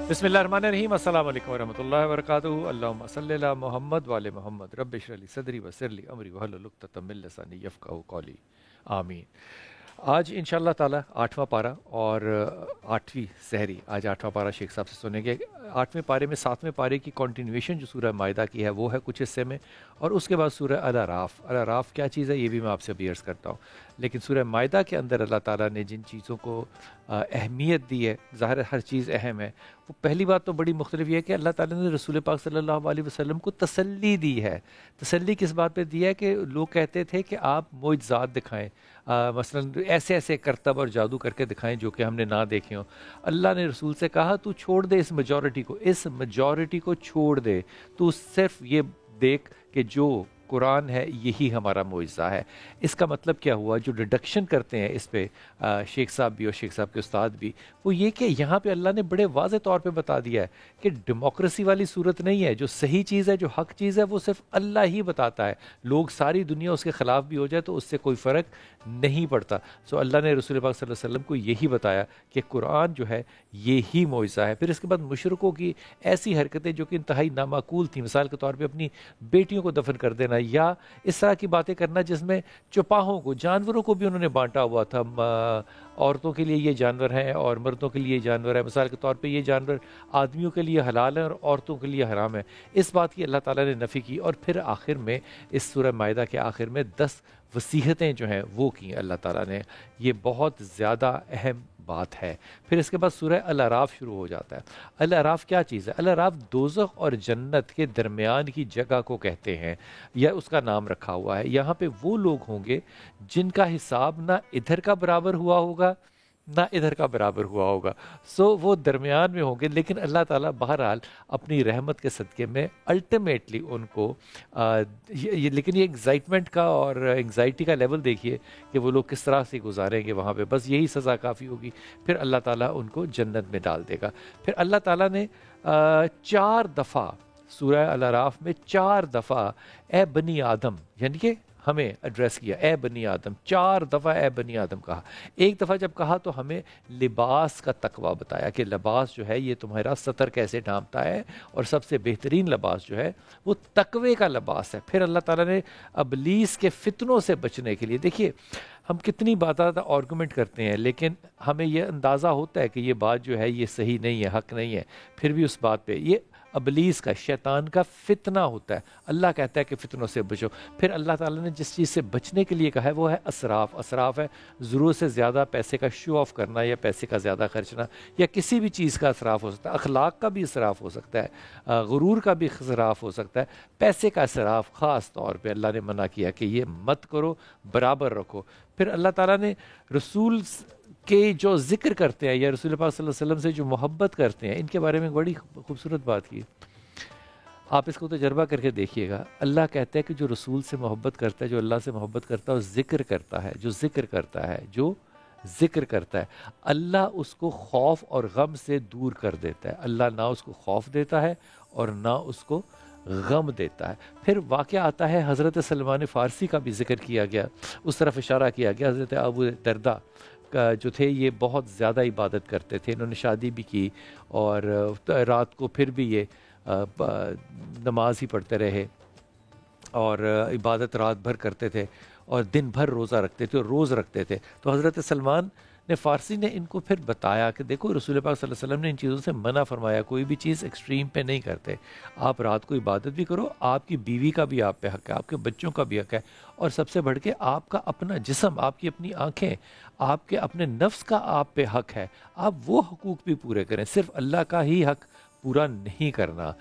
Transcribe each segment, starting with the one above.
बिस्मिल्लाहिर्रहमानिर्रहीम। अस्सलाम वालेकुम वरहमतुल्लाहि वबरकातुहू। अल्लाहुम्मा सल्लि अला मोहम्मद व आले मोहम्मद। रब्बि इश्रह ली सदरी व यस्सिर ली अमरी वहलुल उक़दतम मिन लिसानी यफ़क़हू क़ौली। आमीन। आज इंशाअल्लाह ताला आठवां पारा और आठवीं सहरी, आज आठवां पारा शेख साहब से सुनेंगे। आठवें पारे में सातवें पारे की कंटिन्यूएशन जो सूरह माइदा की है वो है कुछ हिस्से में, और उसके बाद सूरह अल अराफ। अल अराफ क्या चीज़ है ये भी मैं आपसे अभी अर्ज़ करता हूँ। लेकिन सूरह माइदा के अंदर अल्लाह ताला ने जिन चीज़ों को अहमियत दी है, ज़ाहिर हर चीज़ अहम है। वो पहली बात तो बड़ी मुख्तलिफ ये है कि अल्लाह ताला ने रसूल पाक सल्लल्लाहु अलैहि वसल्लम को तसल्ली दी है। तसल्ली किस बात पे दी है कि लोग कहते थे कि आप मोइज़ात दिखाएं, मसलन ऐसे ऐसे करतब और जादू करके दिखाएं जो कि हमने ना देखे हों। अल्लाह ने रसूल से कहा तू छोड़ दे इस मेजॉरिटी को छोड़ दे, तू सिर्फ ये देख कि जो कुरान है यही हमारा मोइज़ा है। इसका मतलब क्या हुआ, जो डिडक्शन करते हैं इस पे शेख साहब भी और शेख साहब के उस्ताद भी, वो ये कि यहाँ पे अल्लाह ने बड़े वाज़े तौर पे बता दिया है कि डेमोक्रेसी वाली सूरत नहीं है। जो सही चीज़ है, जो हक चीज़ है, वो सिर्फ अल्लाह ही बताता है। लोग सारी दुनिया उसके ख़िलाफ़ भी हो जाए तो उससे कोई फ़र्क नहीं पड़ता। सो अल्लाह ने रसूल पाक सल्लल्लाहु अलैहि वसल्लम को यही बताया कि कुरान जो है ये ही मोइज़ा है। फिर इसके बाद मुशरिकों की ऐसी हरकतें जो कि इंतहाई नामाकूल थी, मिसाल के तौर पर अपनी बेटियों को दफन कर देना या इस तरह की बातें करना जिसमें चौपाहों को, जानवरों को भी उन्होंने बांटा हुआ था। औरतों के लिए ये जानवर हैं और मर्दों के लिए ये जानवर है। मिसाल के तौर पे ये जानवर आदमियों के लिए हलाल है और औरतों के लिए हराम है। इस बात की अल्लाह ताला ने नफ़ी की। और फिर आखिर में इस सूरह माइदा के आखिर में 10 वसीयतें जो हैं वो की अल्लाह ताला ने। ये बहुत ज़्यादा अहम बात है। फिर इसके बाद सूरह अल अराफ शुरू हो जाता है। अल अराफ क्या चीज़ है? अल अराफ दोज़ख और जन्नत के दरमियान की जगह को कहते हैं, या उसका नाम रखा हुआ है। यहाँ पे वो लोग होंगे जिनका हिसाब ना इधर का बराबर हुआ होगा ना इधर का बराबर हुआ होगा। सो वो दरमियान में होंगे, लेकिन अल्लाह ताला बहरहाल अपनी रहमत के सदक़े में अल्टीमेटली उनको लेकिन ये एक्साइटमेंट का और एंग्जाइटी का लेवल देखिए कि वो लोग किस तरह से गुजारेंगे वहाँ पे। बस यही सज़ा काफ़ी होगी, फिर अल्लाह ताला उनको जन्नत में डाल देगा। फिर अल्लाह ताला ने 4 दफ़ा सूरह अल अराफ में 4 दफ़ा ए बनी आदम यानी कि हमें एड्रेस किया, ए बनी आदम। 4 दफ़ा ए बनी आदम कहा। एक दफ़ा जब कहा तो हमें लिबास का तकवा बताया कि लिबास जो है ये तुम्हारा सतर कैसे ढांपता है, और सबसे बेहतरीन लिबास जो है वो तकवे का लिबास है। फिर अल्लाह ताला ने अबलीस के फितनों से बचने के लिए, देखिए हम कितनी बात आर्गूमेंट करते हैं, लेकिन हमें यह अंदाज़ा होता है कि ये बात जो है ये सही नहीं है, हक नहीं है, फिर भी उस बात पे ये अबलीस का, शैतान का फितना होता है। अल्लाह कहता है कि फितनों से बचो। फिर अल्लाह ताला ने जिस चीज़ से बचने के लिए कहा है वो है असराफ। असराफ है ज़रूरत से ज़्यादा पैसे का शो ऑफ करना या पैसे का ज़्यादा खर्चना, या किसी भी चीज़ का असराफ हो सकता है। अखलाक का भी असराफ हो सकता है, गुरूर का भी असराफ हो सकता है। पैसे का असराफ ख़ास तौर पर अल्लाह ने मना किया कि ये मत करो, बराबर रखो। फिर अल्लाह ताला ने रसूल के जो ज़िक्र करते हैं या रसूल पाक सल्लल्लाहु अलैहि वसल्लम से जो मोहब्बत करते हैं, इनके बारे में बड़ी खूबसूरत बात की। आप इसको तजर्बा करके देखिएगा। अल्लाह कहता है कि जो रसूल से मोहब्बत करता है, जो अल्लाह से मोहब्बत करता है, ज़िक्र करता है, जो ज़िक्र करता है, जो ज़िक्र करता है, अल्लाह उसको खौफ और गम से दूर कर देता है। अल्लाह ना उसको खौफ देता है और ना उसको गम देता है। फिर वाक़या आता है हज़रत सलमान फ़ारसी का भी ज़िक्र किया गया, उस तरफ इशारा किया गया। हज़रत अबू दरदा जो थे ये बहुत ज़्यादा इबादत करते थे, इन्होंने शादी भी की और रात को फिर भी ये नमाज ही पढ़ते रहे और इबादत रात भर करते थे और दिन भर रोज़ा रखते थे और रोज़ रखते थे। तो हज़रत सलमान ने फ़ारसी ने इनको फिर बताया कि देखो रसूल पाक सल्लल्लाहु अलैहि वसल्लम ने इन चीज़ों से मना फरमाया, कोई भी चीज़ एक्सट्रीम पे नहीं करते। आप रात को इबादत भी करो, आपकी बीवी का भी आप पे हक़ है, आपके बच्चों का भी हक़ है, और सबसे बढ़ के आपका अपना जिस्म, आपकी अपनी आँखें, आपके अपने नफ्स का आप पे हक़ है। आप वो हकूक़ भी पूरे करें, सिर्फ़ अल्लाह का ही हक़ पूरा नहीं करना।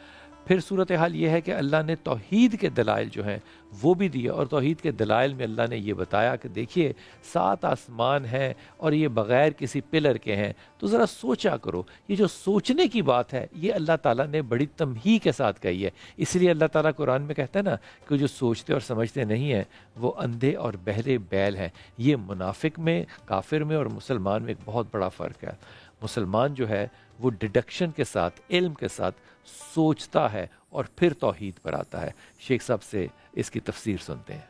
फिर सूरत हाल ये है कि अल्लाह ने तौहीद के दलाइल जो हैं वो भी दिए, और तौहीद के दलाइल में अल्लाह ने ये बताया कि देखिए 7 आसमान हैं और ये बग़ैर किसी पिलर के हैं। तो ज़रा सोचा करो, ये जो सोचने की बात है ये अल्लाह ताला ने बड़ी तमही के साथ कही है। इसलिए अल्लाह ताला कुरान में कहता है ना कि जो सोचते और समझते नहीं हैं वो अंधे और बहरे बैल हैं। ये मुनाफिक में, काफिर में और मुसलमान में एक बहुत बड़ा फ़र्क है। मुसलमान जो है वो डिडक्शन के साथ, इल्म के साथ सोचता है और फिर तौहीद पर आता है। शेख साहब से इसकी तफसीर सुनते हैं।